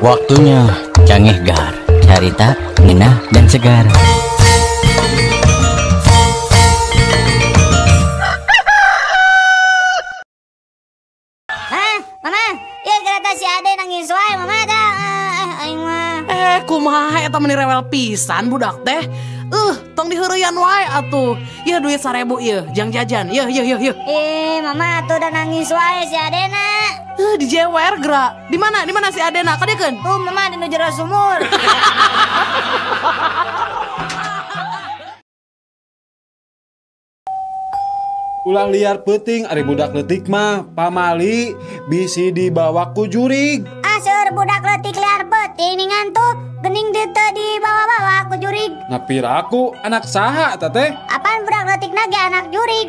Waktunya Cangeh Gar, carita ngeunah dan segar. Mama, ieu kereta si Ade nangis wae mama dah. Aing mah. Kumaha eta meni rewel pisan budak teh. Tong diheureuyan wae atuh. Ieu duit 1000 ieu, jang jajan. Yeuh. Mama atuh udah nangis wae si Adena. Dijewer geura. Di mana si Adena? Kadeukeun. Tuh mama di nu jero sumur. Ulah liar peuting ari budak leutik mah pamali bisi dibawa ku jurig. Aseur budak leutik liar peuting ningan tuh geuning dieu teu dibawa-bawa ku jurig. Napira aku anak saha eta teh? Apaan budak leutik na ge anak jurig.